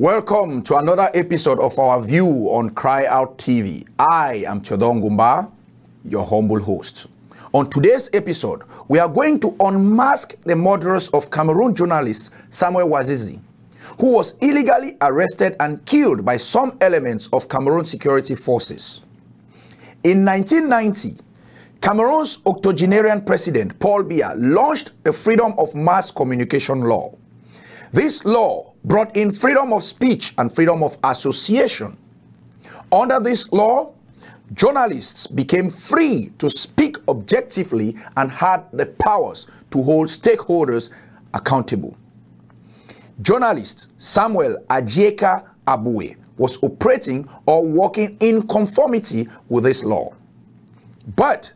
Welcome to another episode of our View on Cry Out TV. I am Chedongumba, your humble host. On today's episode, we are going to unmask the murderers of Cameroon journalist Samuel Wazizi, who was illegally arrested and killed by some elements of Cameroon security forces. In 1990, Cameroon's octogenarian president, Paul Biya, launched a freedom of mass communication law. This law brought in freedom of speech and freedom of association. Under this law, journalists became free to speak objectively and had the powers to hold stakeholders accountable. Journalist Samuel Abuwe was operating or working in conformity with this law. But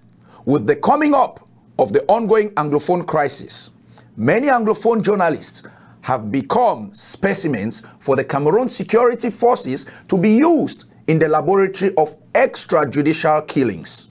with the coming up of the ongoing Anglophone crisis, many Anglophone journalists have become specimens for the Cameroon security forces to be used in the laboratory of extrajudicial killings.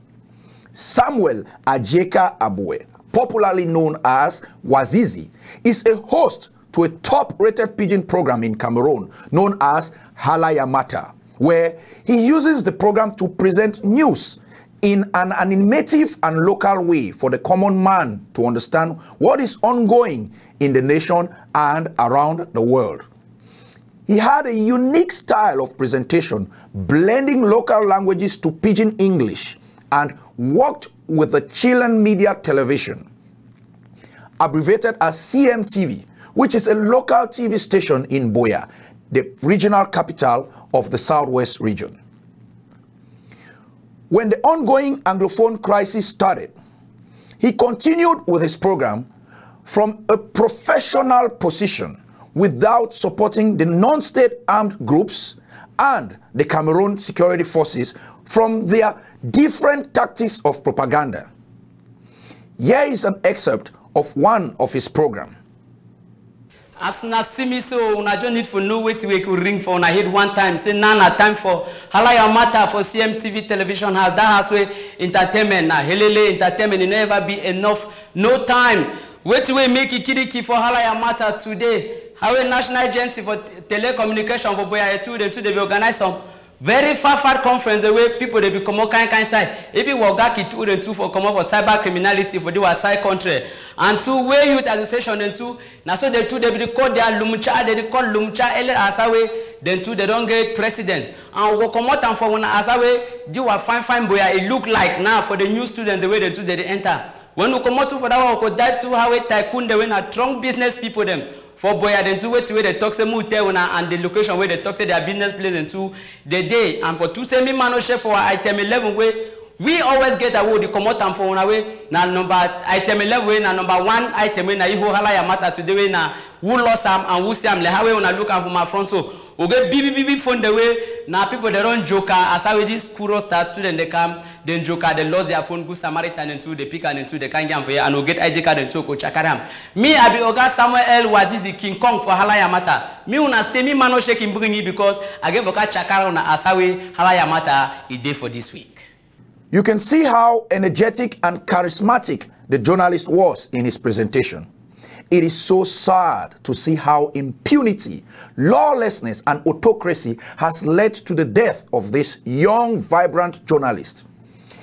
Samuel Abuwe, popularly known as Wazizi, is a host to a top-rated pidgin program in Cameroon known as Halayamata, where he uses the program to present news in an animative and local way for the common man to understand what is ongoing in the nation and around the world. He had a unique style of presentation, blending local languages to pidgin English, and worked with the Chilean media television, abbreviated as CMTV, which is a local TV station in Boya, the regional capital of the Southwest region. When the ongoing Anglophone crisis started, he continued with his program from a professional position without supporting the non-state armed groups and the Cameroon security forces from their different tactics of propaganda. Here is an excerpt of one of his programs. As soon as see me, so I don't need for no way to wake a ring for. I hit one time, say now na time for Halayamata for CMTV television has that has way entertainment na helele entertainment. It never be enough. No time. Wait to make it kiriki for Halayamata today. How a national agency for telecommunication for Boya two they be organize some very far conference the way people they become more kind side. If you work back it two for come up for cyber criminality for the side country and two way youth association and two now so they two they be call their lumcha they call lumcha ele asawe then two they don't get president and we come out and for one asawe do a fine boy it look like now for the new students the way they two they enter when we come out for that we could dive to how a tycoon they win a strong business people them. For Boya, then two way they talk to and the location where they talk to their business place and two the day and for two semi manoship for item 11 way we always get award the come out and for one way now number item 11 way now number 1 item way now you Halayamata today way now who lost Sam and who Sam le how we wanna look for my front so we get BBB phone the way now people they don't joker as how this school start student they come then joker they lost their phone good Samaritan and two they pick and two they can't get for you and we get ID card and two go chakaram me I be Oga Samuel Wazizi King Kong for Halayamata me una stay me man no shaking bring me because I get Oga chakara on asawe Halayamata is day for this week. You can see how energetic and charismatic the journalist was in his presentation. It is so sad to see how impunity, lawlessness, and autocracy has led to the death of this young, vibrant journalist.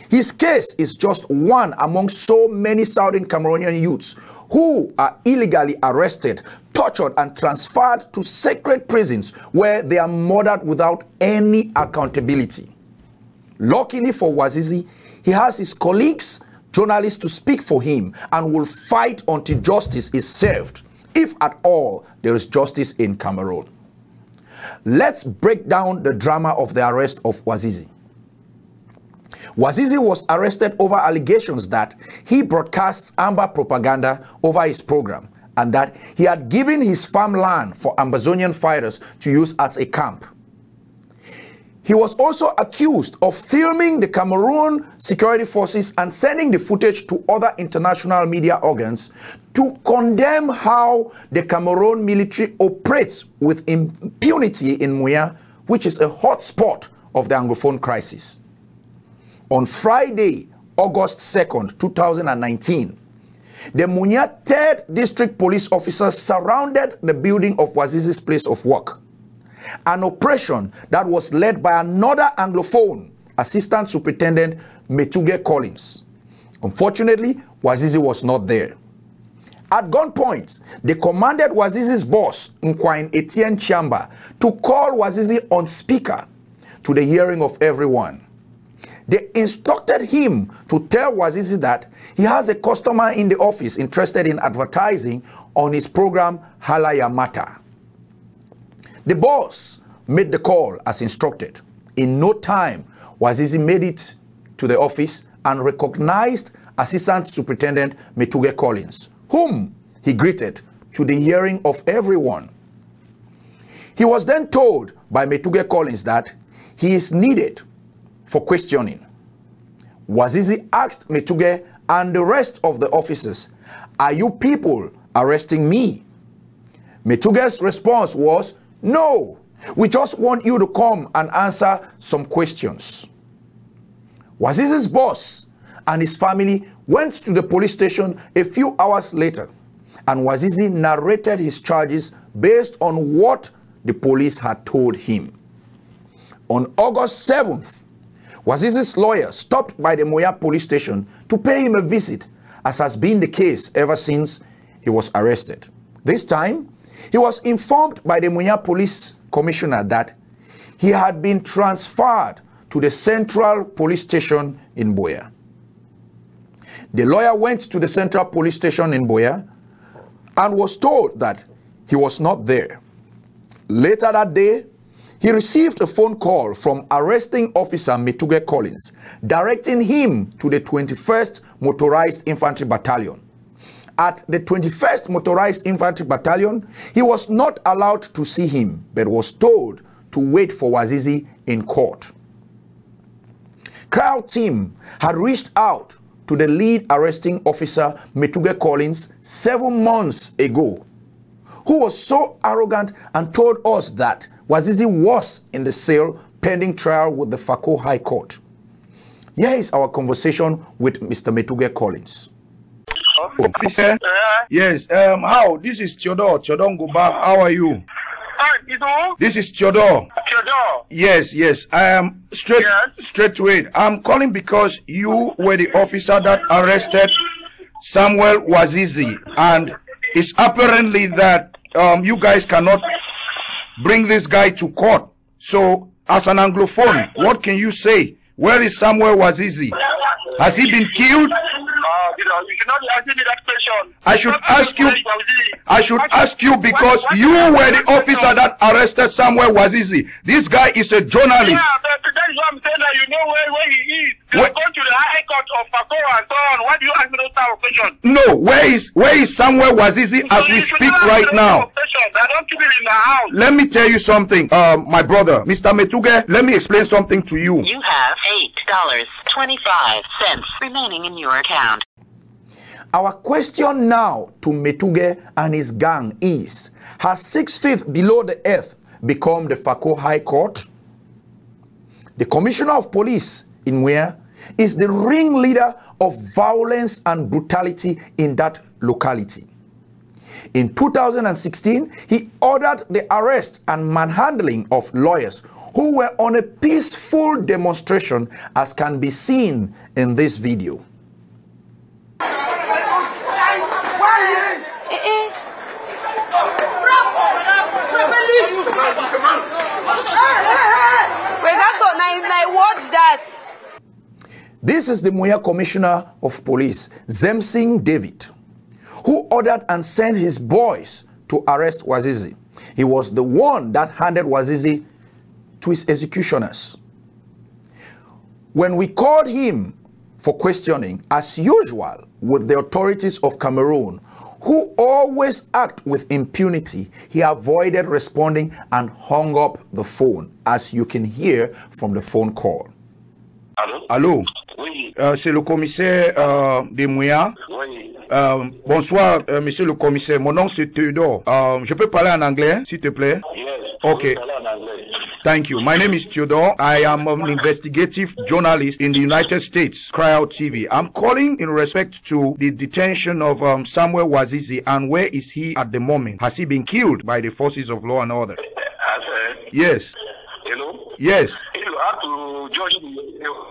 His case is just one among so many southern Cameroonian youths who are illegally arrested, tortured, and transferred to sacred prisons where they are murdered without any accountability. Luckily for Wazizi, he has his colleagues, journalists to speak for him and will fight until justice is served, if at all there is justice in Cameroon. Let's break down the drama of the arrest of Wazizi. Wazizi was arrested over allegations that he broadcasts amber propaganda over his program and that he had given his farmland for Ambazonian fighters to use as a camp. He was also accused of filming the Cameroon security forces and sending the footage to other international media organs to condemn how the Cameroon military operates with impunity in Muya, which is a hot spot of the Anglophone crisis. On Friday, August 2nd, 2019, the Munya 3rd District Police officers surrounded the building of Wazizi's place of work. an operation that was led by another Anglophone, Assistant Superintendent Metuge Collins. Unfortunately, Wazizi was not there. At gunpoint, they commanded Wazizi's boss, Nkwain Etienne Chamba, to call Wazizi on speaker to the hearing of everyone. They instructed him to tell Wazizi that he has a customer in the office interested in advertising on his program Halaya Mata. The boss made the call as instructed. In no time, Wazizi made it to the office and recognized Assistant Superintendent Metuge Collins, whom he greeted to the hearing of everyone. He was then told by Metuge Collins that he is needed for questioning. Wazizi asked Metuge and the rest of the officers, "Are you people arresting me?" Metuge's response was, "No, we just want you to come and answer some questions." Wazizi's boss and his family went to the police station a few hours later, and Wazizi narrated his charges based on what the police had told him. On August 7th, Wazizi's lawyer stopped by the Moya police station to pay him a visit, as has been the case ever since he was arrested. This time, he was informed by the Moya police commissioner that he had been transferred to the central police station in Boya. The lawyer went to the central police station in Boya and was told that he was not there. Later that day, he received a phone call from arresting officer Metuge Collins, directing him to the 21st Motorized Infantry Battalion. At the 21st Motorized Infantry Battalion, he was not allowed to see him, but was told to wait for Wazizi in court. Crowd team had reached out to the lead arresting officer Metuge Collins 7 months ago, who was so arrogant and told us that Wazizi was in the cell pending trial with the Fako High Court. Here is our conversation with Mr. Metuge Collins. Officer? Yes, how? This is Theodore Ngumba. How are you? This is Theodore. Yes, I am straight to it. I'm calling because you were the officer that arrested Samuel Wazizi, and it's apparently that you guys cannot bring this guy to court. So, as an Anglophone, what can you say? Where is Samuel Wazizi? Has he been killed? You should not be asking me that question. I should ask you because you were the officer that arrested Samuel Wazizi. This guy is a journalist. Yeah, but that is what I'm saying, that you know where he is. You go to the High Court of Fako and so on. Why do you ask me those type of questions? No, where is Samuel Wazizi as we speak right now? I don't keep it in the house. Let me tell you something, my brother, Mr. Metuge, let me explain something to you. You have $8.25 remaining in your account. Our question now to Metuge and his gang is, has 6 feet below the earth become the Fako High Court? The Commissioner of Police in Wea is the ringleader of violence and brutality in that locality. In 2016, he ordered the arrest and manhandling of lawyers who were on a peaceful demonstration, as can be seen in this video. Watch that. This is the Moya Commissioner of Police, Nzemssing David, who ordered and sent his boys to arrest Wazizi. He was the one that handed Wazizi to his executioners. When we called him for questioning, as usual with the authorities of Cameroon, who always act with impunity, he avoided responding and hung up the phone, as you can hear from the phone call. Allô? Oui. C'est le commissaire des Moya. Oui. Bonsoir, monsieur le commissaire. Mon nom c'est Theodore. Je peux parler en anglais, s'il te plaît? Yes. Okay. Thank you. My name is Theodore. I am an investigative journalist in the United States, Crowd TV. I'm calling in respect to the detention of Samuel Wazizi, and where is he at the moment? Has he been killed by the forces of law and order? Yes. You know? Yes. You have to judge the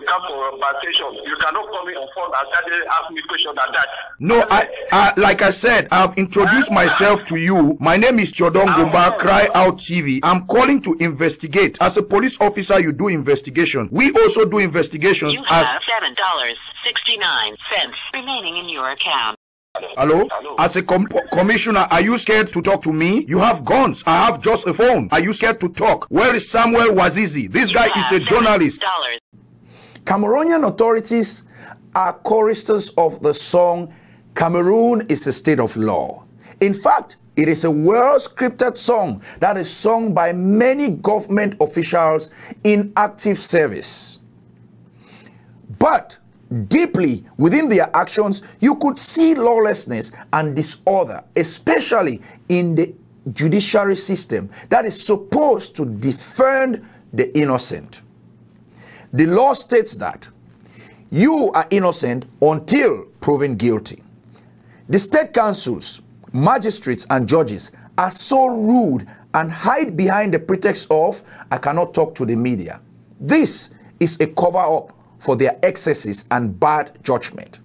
come for conversation. You cannot come in on phone and start asking me questions like that. No, I like I said, I've introduced myself to you. My name is Chodong Gumba, Cry Out TV. I'm calling to investigate. As a police officer, you do investigation. We also do investigations. You have $7.69 remaining in your account. Hello? As a commissioner, are you scared to talk to me? You have guns. I have just a phone. Are you scared to talk? Where is Samuel Wazizi? This guy is a journalist. Cameroonian authorities are choristers of the song Cameroon is a State of Law. In fact, it is a well-scripted song that is sung by many government officials in active service. But deeply within their actions, you could see lawlessness and disorder, especially in the judiciary system that is supposed to defend the innocent. The law states that you are innocent until proven guilty. The state councils, magistrates, and judges are so rude and hide behind the pretext of, I cannot talk to the media. This is a cover-up for their excesses and bad judgment.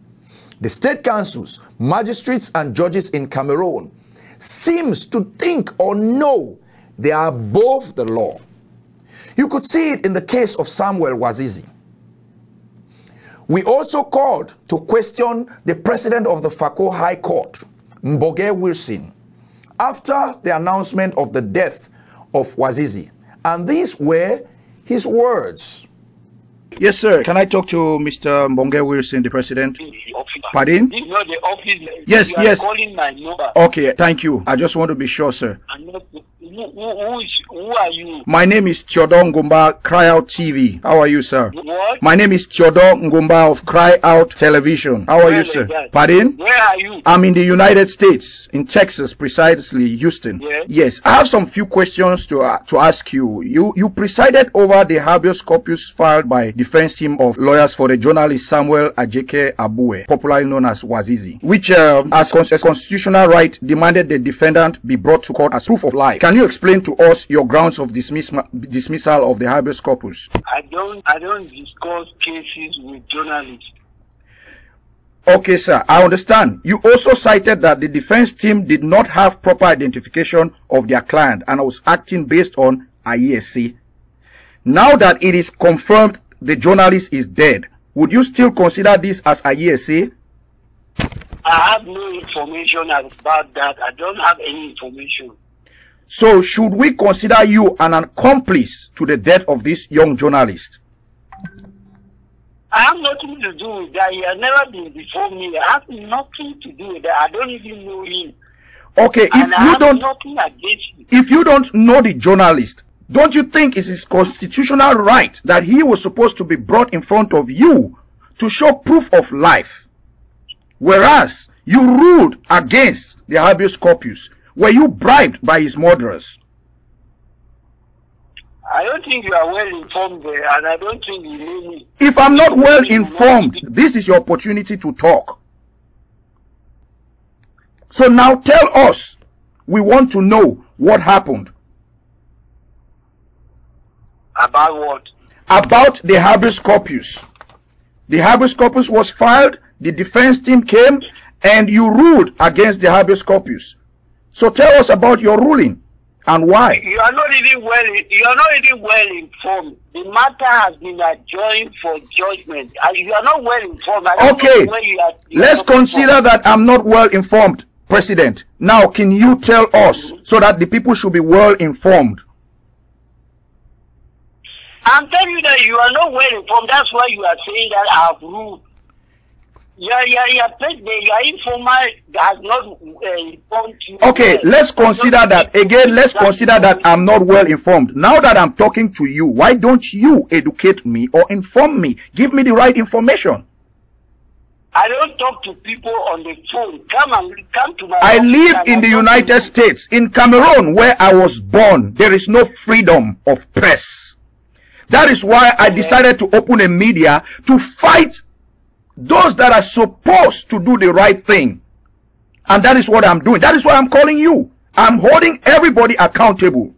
The state councils, magistrates, and judges in Cameroon seems to think or know they are above the law. You could see it in the case of Samuel Wazizi. We also called to question the president of the Fako High Court, Mboge Wilson, after the announcement of the death of Wazizi. And these were his words. Yes, sir. Can I talk to Mr. Mboge Wilson, the president? Pardon? This is not the office. Yes, you are yes. calling my number. Okay, thank you. I just want to be sure, sir. Who are you? My name is Chodong Ngumba, Cry Out TV. How are you, sir? What? My name is Chodong Ngumba of Cry Out Television. How are you, sir? Pardon? Where are you? I'm in the United States, in Texas, precisely, Houston. Yes. Yes, I have some few questions to ask you. You presided over the habeas corpus filed by defense team of lawyers for the journalist Samuel Abuwe, popularly known as Wazizi, which, as a constitutional right, demanded the defendant be brought to court as proof of life. Can you explain to us your grounds of dismissal of the habeas corpus? I don't discuss cases with journalists. Okay, sir, I understand. You also cited that the defense team did not have proper identification of their client and was acting based on IESC. Now that it is confirmed the journalist is dead, would you still consider this as IESC? I have no information about that. I don't have any information. So should we consider you an accomplice to the death of this young journalist? I have nothing to do with that. He has never been before me. I have nothing to do with that. I don't even know him. Okay, if you don't know the journalist, don't you think it's his constitutional right that he was supposed to be brought in front of you to show proof of life? Whereas you ruled against the habeas corpus. Were you bribed by his murderers? I don't think you are well informed there, and I don't think you know me. If I'm not well informed, this is your opportunity to talk. So now tell us. We want to know what happened. About what? About the habeas corpus. The habeas corpus was filed, the defense team came, and you ruled against the habeas corpus. So tell us about your ruling and why. You are not even well informed. The matter has been adjourned for judgment. You are not well informed. Okay, let's consider that I'm not well informed, President. Now, can you tell us so that the people should be well informed? I'm telling you that you are not well informed. That's why you are saying that I have ruled. Your informer has not informed you. Okay, let's consider that. Again, let's consider that I'm not well informed. Now that I'm talking to you, why don't you educate me or inform me? Give me the right information. I don't talk to people on the phone. Come to my I live in the United States. In Cameroon, where I was born, there is no freedom of press. That is why I decided to open a media to fight those that are supposed to do the right thing. And that is what I'm doing. That is why I'm calling you. I'm holding everybody accountable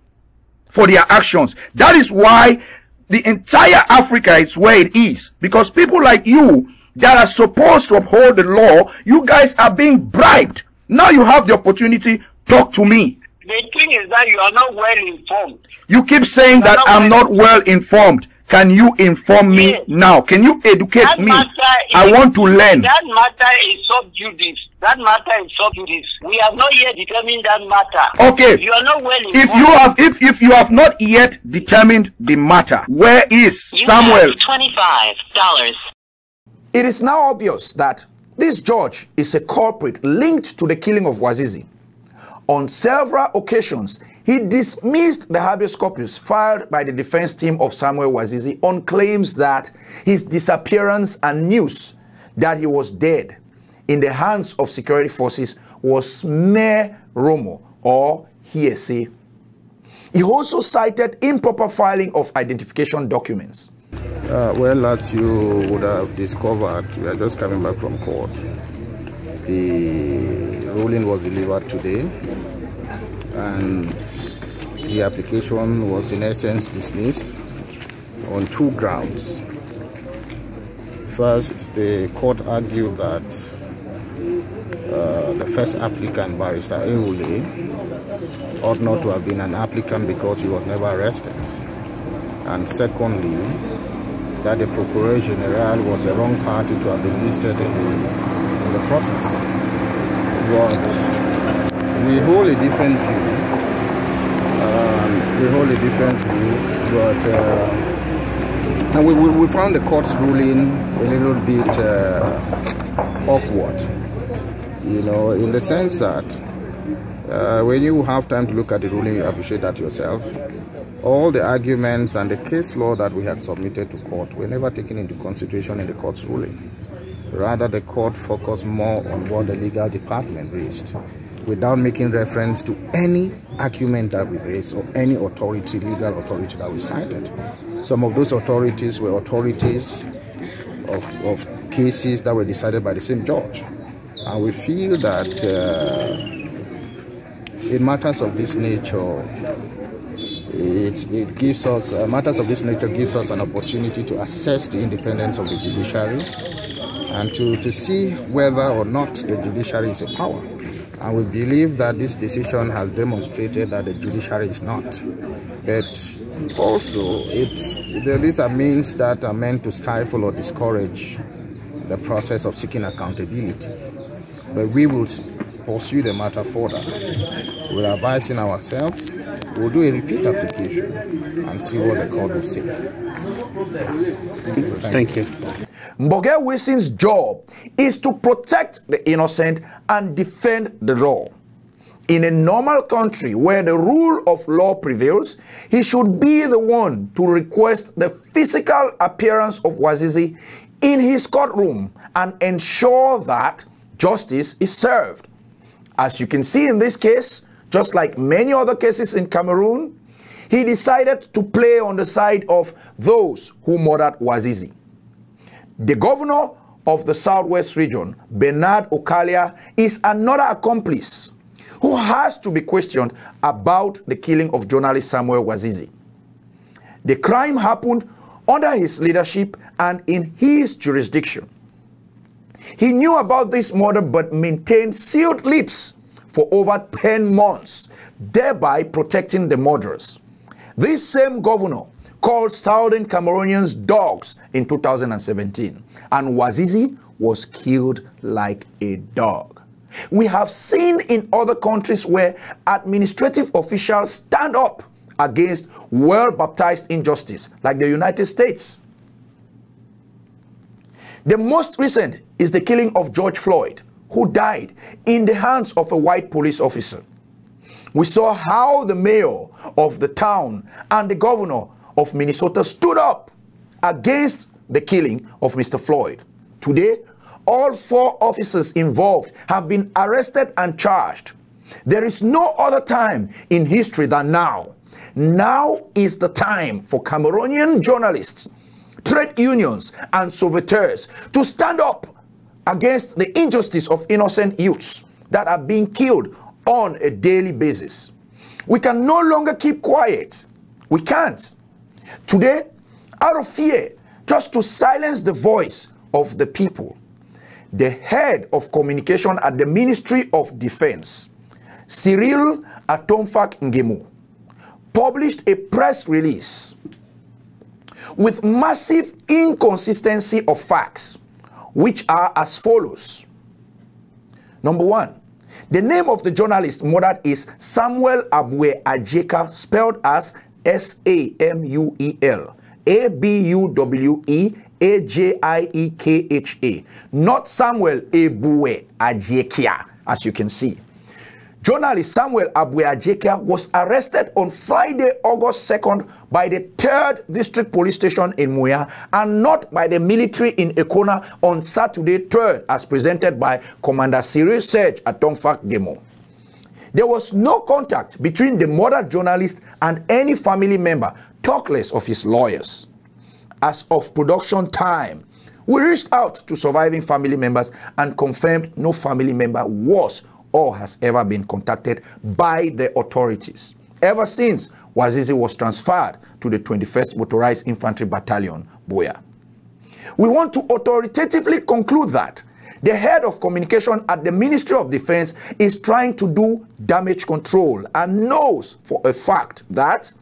for their actions. That is why the entire Africa is where it is. Because people like you that are supposed to uphold the law, you guys are being bribed. Now you have the opportunity. Talk to me. The thing is that you are not well informed. You keep saying that I'm not well informed. Can you inform me now? Can you educate me? I want to learn. That matter is sub judice. That matter is sub judice. We have not yet determined that matter. Okay. You are not well informed. If you have not yet determined the matter, where is Samuel? $25. It is now obvious that this judge is a culprit linked to the killing of Wazizi. On several occasions, he dismissed the habeas corpus filed by the defense team of Samuel Wazizi on claims that his disappearance and news that he was dead in the hands of security forces was mere rumor or hearsay. He also cited improper filing of identification documents. Well, as you would have discovered, we are just coming back from court. The ruling was delivered today, and the application was in essence dismissed on two grounds. First, the court argued that the first applicant, Barrister Ewule, ought not to have been an applicant because he was never arrested. And secondly, that the Procureur General was a wrong party to have been listed in the process. But we hold a different view. And we found the court's ruling a little bit awkward, you know, in the sense that when you have time to look at the ruling, you appreciate that yourself. All the arguments and the case law that we had submitted to court were never taken into consideration in the court's ruling. Rather, the court focused more on what the legal department raised, without making reference to any argument that we raised or any authority, legal authority that we cited. Some of those authorities were authorities of cases that were decided by the same judge. And we feel that in matters of this nature, it gives us, matters of this nature gives us an opportunity to assess the independence of the judiciary and to see whether or not the judiciary is a power. And we believe that this decision has demonstrated that the judiciary is not. But also, these are means that are meant to stifle or discourage the process of seeking accountability. But we will pursue the matter further. We're advising ourselves. We'll do a repeat application and see what the court will say. Thank you. Mboge Wilson's job is to protect the innocent and defend the law. In a normal country where the rule of law prevails, he should be the one to request the physical appearance of Wazizi in his courtroom and ensure that justice is served. As you can see in this case, just like many other cases in Cameroon, he decided to play on the side of those who murdered Wazizi. The governor of the Southwest region, Bernard Okalia, is another accomplice who has to be questioned about the killing of journalist Samuel Wazizi. The crime happened under his leadership and in his jurisdiction. He knew about this murder but maintained sealed lips for over 10 months, thereby protecting the murderers. This same governor called Southern Cameroonians dogs in 2017, and Wazizi was killed like a dog. We have seen in other countries where administrative officials stand up against well-baptized injustice, like the United States. The most recent is the killing of George Floyd, who died in the hands of a white police officer. We saw how the mayor of the town and the governor of Minnesota stood up against the killing of Mr. Floyd. Today, all 4 officers involved have been arrested and charged. There is no other time in history than now. Now is the time for Cameroonian journalists, trade unions, and sauveteurs to stand up against the injustice of innocent youths that are being killed on a daily basis. We can no longer keep quiet. We can't. Today, out of fear, just to silence the voice of the people, the head of communication at the Ministry of Defense, Cyril Atomfak Ngemu, published a press release with massive inconsistency of facts, which are as follows. Number one, the name of the journalist murdered is Samuel Abuwe Ajeka, spelled as Samuel Abuwe Ajekha, not Samuel Abuwe Ajeka, as you can see. Journalist Samuel Abuwe Ajeka was arrested on Friday, August 2nd by the 3rd District Police Station in Muya and not by the military in Ekona on Saturday 3rd, as presented by Commander Cyril Serge Atomfak Ngemu. There was no contact between the murdered journalist and any family member, talk less of his lawyers. As of production time, we reached out to surviving family members and confirmed no family member was or has ever been contacted by the authorities ever since Wazizi was transferred to the 21st Motorized Infantry Battalion, Boya. We want to authoritatively conclude that the head of communication at the Ministry of Defense is trying to do damage control and knows for a fact that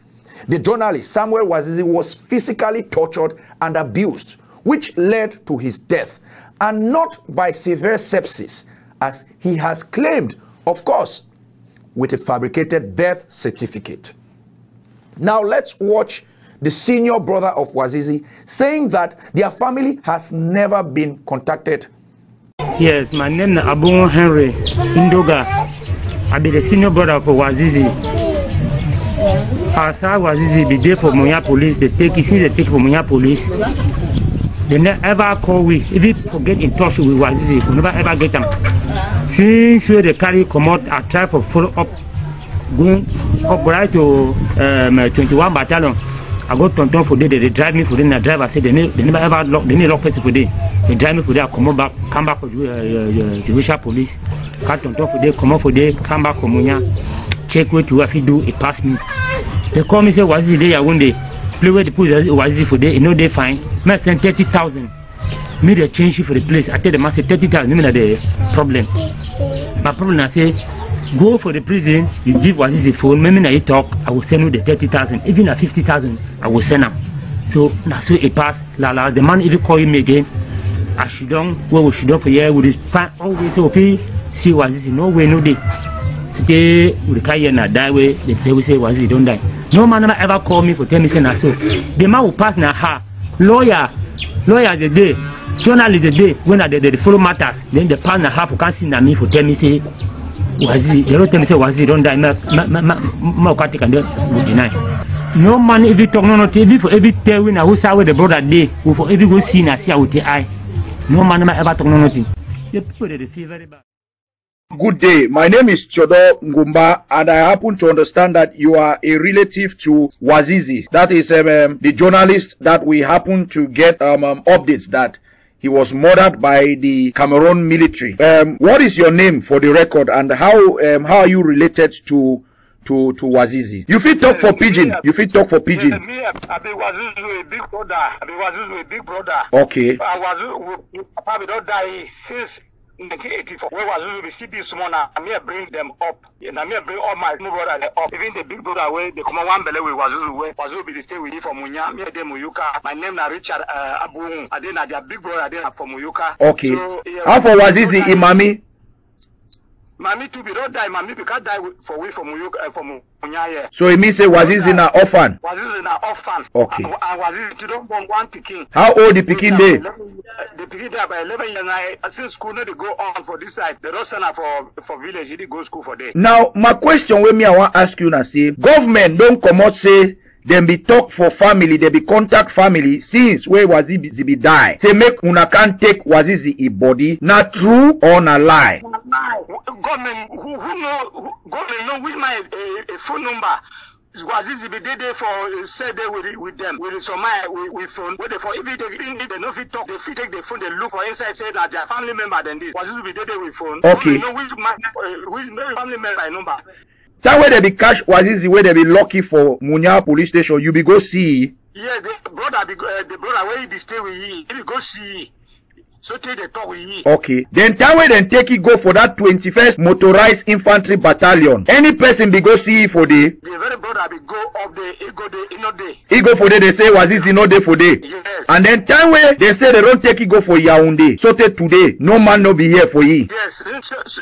the journalist Samuel Wazizi was physically tortured and abused, which led to his death, and not by severe sepsis, as he has claimed, of course, with a fabricated death certificate. Now let's watch the senior brother of Wazizi saying that their family has never been contacted. Yes, my name is Abuwe Henry Ndoga. I be the senior brother of Wazizi. As Wazizi be there for Muya police, they take for Muya police. They never ever call we. If we get in touch with Wazizi, we never ever get them. Since they carry come out, I try to follow up, going up right to 21 battalion. I go to for day, they drive me for day, and the driver said they never ever lock, they never lock person for day. They drive me for day, I come back for judicial police. Cut on top for day, come out for day, come back for Munya, check what to if you do, it pass me. They call me say Wazizi day, I one day. Play where the put Wazizi for day, you know they fine. Me send 30,000. Me they change for the place. I tell them I say 30,000. Me not the problem. My problem I say go for the prison. You give Wazizi phone. Me na you talk. I will send you the 30,000. Even at 50,000, I will send them. So now so it pass. La the man if you call him again, I should done. What we should done for here? We find always okay. See Wazizi no way no day. Today we carry na die way. They will say Wazizi don't die. No man ever call me for tell me say na so. The man will pass na her. Lawyer the day, journalist the day, when they follow matters, then the pass na her for can't see na me for tell me say Wazizi. They don't tell me say Wazizi don't die. Ma can deny. No man if you talk no TV for every tell we na who say the brother day, who for every go see na see with the eye. No man ever talk no nothing. The people they feel very bad. Good day. My name is Chodo Ngumba, and I happen to understand that you are a relative to Wazizi. That is the journalist that we happen to get updates that he was murdered by the Cameroon military. What is your name for the record, and how are you related to Wazizi? You fit talk for pidgin. You fit talk for pidgin. Me, I be Wazizi a big brother. I be Wazizi a big brother. Okay. Wazizi, Papa don't die since 1984, where Wazizi be still be small now, I may bring them up. And I may bring all my new brother up. Even the big brother way, they come on one belly with Wazizi way. Wazizi be the stay with you from Munya, me de Muyuka. My name na Richard Abuwe. I did not their big brother, I did not from Muyuka. Okay. So, how for Wazizi, Imami? Mami too be don't die, Mami because die for we from Muyuka from Munya here. So it means say Wazizi na orphan. Wazizi na orphan. Okay. And Wazizi don't born one Peking. How old the Peking day? The Peking day by 11 years. I since school no they go on for this side. They don't send her for village. He did go school for day. Now my question when me I want ask you now say government don't come out say them be talk for family, they be contact family since where Wazizi be die. Say make una can't take Wazizi a body. Not true or not lie? Government who government know which my a phone number. Wazizi be there for say there with them with some with phone where they for if they no fit talk they fit take the phone they look for inside say that their family member than this Wazizi be there with phone. Okay. Know which family member number. Time where they be catch Wazizi, where they be lucky for Munya police station, you be go see. Yeah, the brother where he stay with he be go see. So take the talk with he. Okay. Then time where then take it go for that 21st Motorized Infantry Battalion. Any person be go see for the very brother be go up there, he go there, he not there. He go for there, they say Wazizi no day for day. Yes. And then time where they say they don't take it go for Yaoundé. So take today, no man no be here for ye. Yes,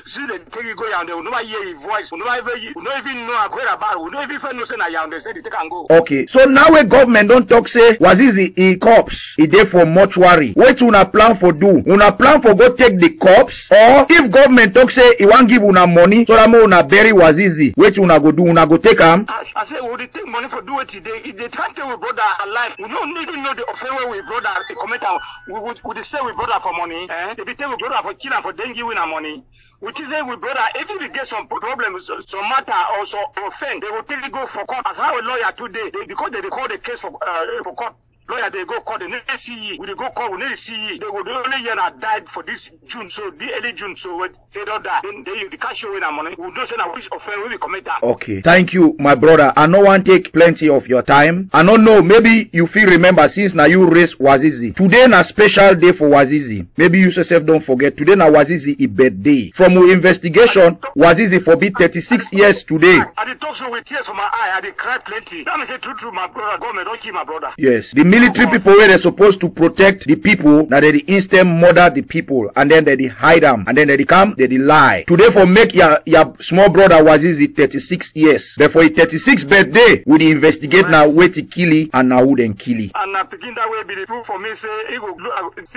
see they take it go Yaoundé, we never hear his voice, we never even know about, we don't even know say na Yaoundé, say they take and go. Okay, so now where government don't talk say Wazizi he corpse, he there for mortuary. What una plan for do? Una plan for go take the corpse, or if government talk say he want give una money, so that una bury Wazizi. What una go do? Una go take him? I say we take money for do it today. If they can't tell we brother alive, we don't even know the offense where we brother the commenter. We would say we brother for money. If they tell we brother for kill and for dengue win our money. Which is say we brother, if we get some problems, some matter or some offense, they will take it go for court. As how a lawyer today, because they record the case for court. Lawyer, they go call the next CE. We go call the next CE. They will the only year that died for this June, so the early June. So when they don't die, then they can't show in our money. We don't say that which offense we commit that. Okay, thank you, my brother. I no want take plenty of your time. I don't know. Maybe you feel remember since now you raise Wazizi. Today na special day for Wazizi. Maybe you yourself don't forget. Today na Wazizi a birthday. From our investigation, Wazizi for be 36 years today. I did talk so with tears from my eye. I did cry plenty. Let me say true, my brother. Government don't kill my brother. Yes, the military people where they're supposed to protect the people, that they instant murder the people, and then they hide them, and then they come, they lie. Today for make your small brother Wazizi 36 years. Therefore, his 36th birthday, we investigate now where to kill him and now who then kill him. And I begin that way be the proof for me say he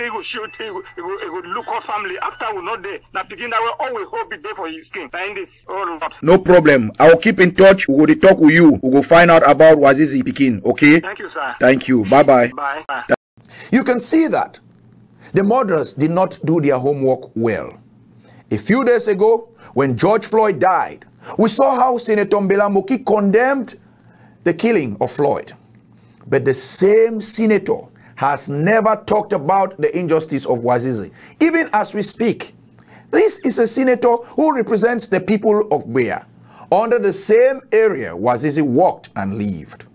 go shoot, he go look for family after we not there. Now begin that way always hope be there for his king. And this all lot. No problem. I will keep in touch. We will talk with you. We will find out about Wazizi Pikin. Okay? Thank you, sir. Thank you. Bye bye. Bye. You can see that the murderers did not do their homework well. A few days ago, when George Floyd died, we saw how Senator Mbelamoki condemned the killing of Floyd. But the same senator has never talked about the injustice of Wazizi. Even as we speak, this is a senator who represents the people of Beya, under the same area Wazizi worked and lived.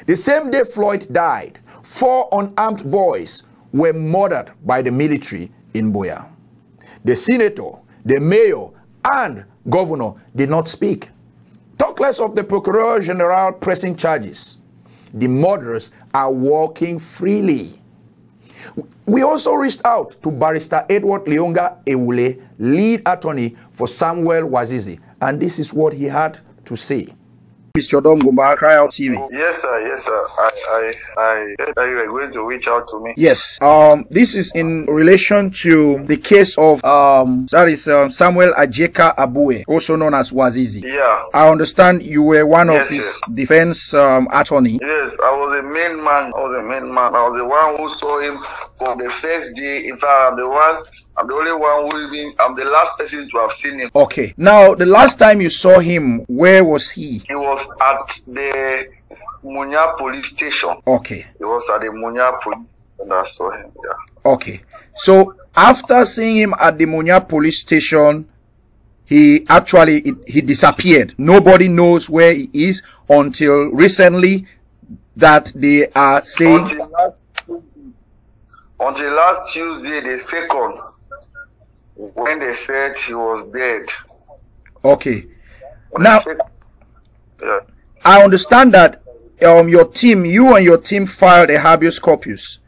The same day Floyd died, 4 unarmed boys were murdered by the military in Beya. The senator, the mayor, and governor did not speak. Talk less of the Procureur General pressing charges. The murderers are walking freely. We also reached out to Barrister Edward Lyonga Ewule, lead attorney for Samuel Wazizi, and this is what he had to say. Mr. Dongumba, Cry Out TV. Yes, sir. Yes, sir. I said that you were going to reach out to me. Yes. This is in relation to the case of Samuel Ajeka Abuwe, also known as Wazizi. Yeah. I understand you were one of his defense attorney. Yes, I was the main man. I was the one who saw him from the first day. In fact, I'm the only one I'm the last person to have seen him. Okay. Now, the last time you saw him, where was he? He was at the Munya police station. Okay. He was at the Munya police station and I saw him there. Okay. So, after seeing him at the Munya police station, he disappeared. Nobody knows where he is until recently that they are saying... Until last Tuesday, the 2nd, when they said he was dead. Okay. Now, I understand that you and your team filed a habeas corpus,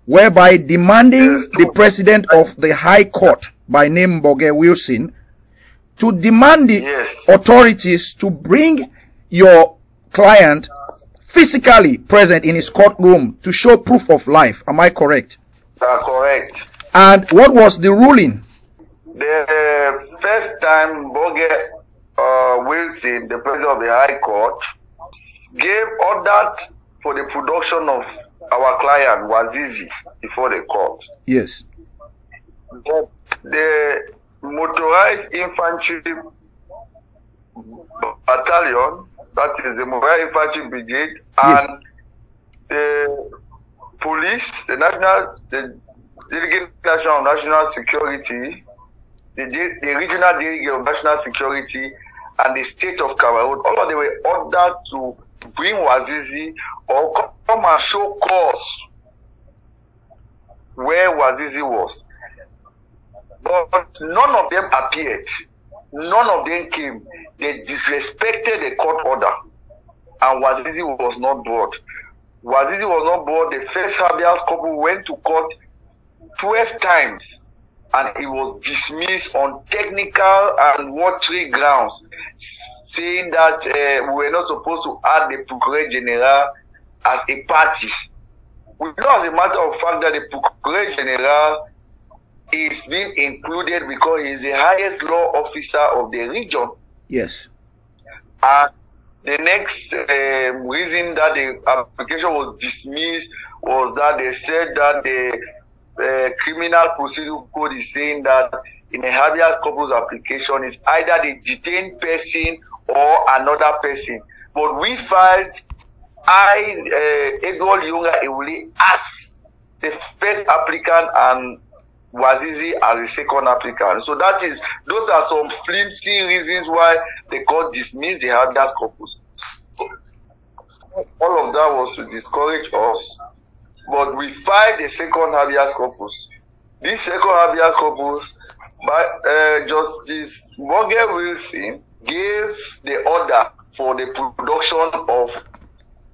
whereby demanding the president of the High Court, by name Mboge Wilson, to demand the authorities to bring your client physically present in his courtroom to show proof of life. Am I correct? Correct. And what was the ruling? The first time Mboge Wilson, the president of the High Court, gave order for the production of our client Wazizi before the court. Yes. But the Motorized Infantry Battalion, that is the Motorized Infantry Brigade, and the police, the delegate national Security, the regional delegate of national security, and the state of Cameroon, all of them were ordered to bring Wazizi or come and show cause where Wazizi was. But none of them appeared. None of them came. They disrespected the court order. And Wazizi was not brought. Wazizi was not brought. The first habeas couple went to court 12 times. And it was dismissed on technical and watery grounds, saying that we were not supposed to add the Procureur General as a party. We know as a matter of fact that the Procureur General is being included because he is the highest law officer of the region. Yes. And the next reason that the application was dismissed was that they said that the criminal procedure code is saying that in a habeas corpus application is either the detained person or another person. But we filed Lyonga Ewule as the first applicant and Wazizi as the second applicant. So those are some flimsy reasons why the court dismissed the habeas corpus. All of that was to discourage us. But we filed the second habeas corpus. This second habeas corpus, by Justice Mboge Wilson, gave the order for the production of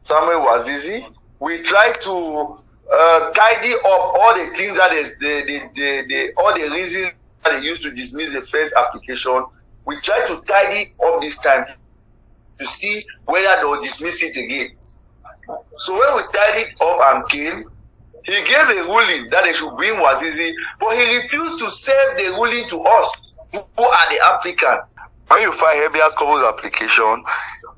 Samuel Wazizi. We tried to tidy up all the things that all the reasons that they used to dismiss the first application. We tried to tidy up this time to see whether they will dismiss it again. So when we tied it up and came, he gave a ruling that they should bring Wazizi, but he refused to serve the ruling to us, who are the applicant. When you file habeas corpus application,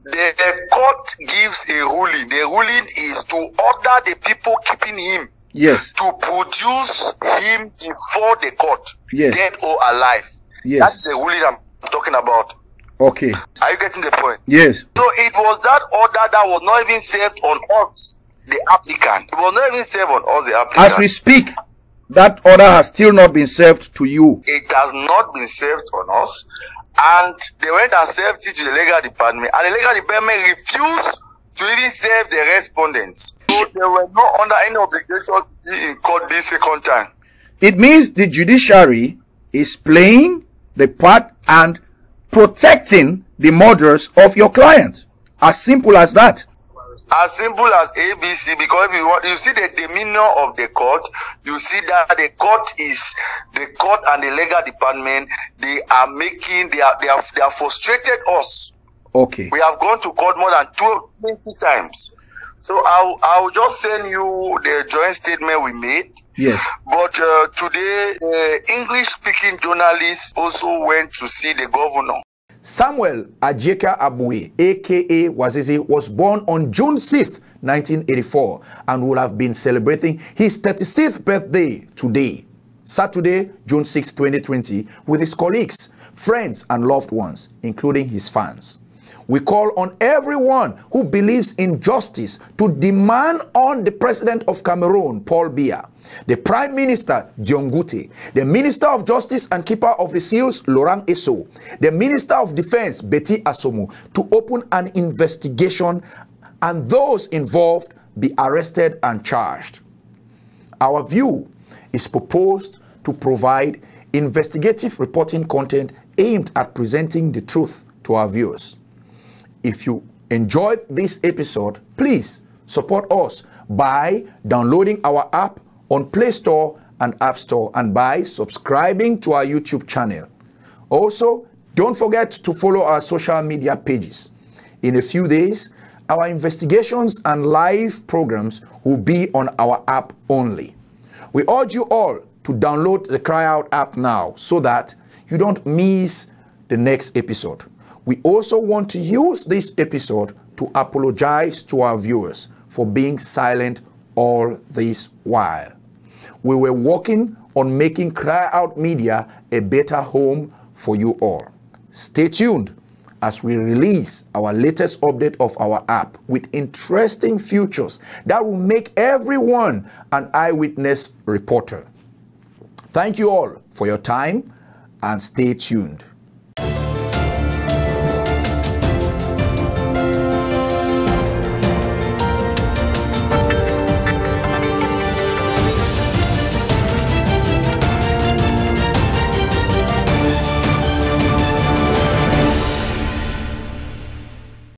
the court gives a ruling. The ruling is to order the people keeping him to produce him before the court, dead or alive. That's the ruling I'm talking about. Okay. Are you getting the point? Yes. So it was that order that was not even served on us, the applicant. It was not even served on us, the applicant. As we speak, that order has still not been served to you. It has not been served on us. And they went and served it to the legal department. And the legal department refused to even serve the respondents. So they were not under any obligation to be in court this second time. It means the judiciary is playing the part and protecting the murderers of your client. As simple as that. As simple as ABC, because if you want, you see the demeanor of the court, you see that the court and the legal department, they are frustrated us. Okay. We have gone to court more than 20 times. So I'll just send you the joint statement we made. Yes. But today, English-speaking journalists also went to see the governor. Samuel Ajeka Abuwe, aka Wazizi, was born on June 6th, 1984, and will have been celebrating his 36th birthday today, Saturday, June 6, 2020, with his colleagues, friends, and loved ones, including his fans. We call on everyone who believes in justice to demand on the President of Cameroon, Paul Biya, the Prime Minister, Dion Ngute, the Minister of Justice and Keeper of the Seals, Laurent Esso, the Minister of Defense, Betty Asomo, to open an investigation and those involved be arrested and charged. Our view is proposed to provide investigative reporting content aimed at presenting the truth to our viewers. If you enjoyed this episode, please support us by downloading our app on Play Store and App Store and by subscribing to our YouTube channel. Also, don't forget to follow our social media pages. In a few days, our investigations and live programs will be on our app only. We urge you all to download the Cry Out app now so that you don't miss the next episode. We also want to use this episode to apologize to our viewers for being silent all this while. We were working on making Cry Out Media a better home for you all. Stay tuned as we release our latest update of our app with interesting features that will make everyone an eyewitness reporter. Thank you all for your time and stay tuned.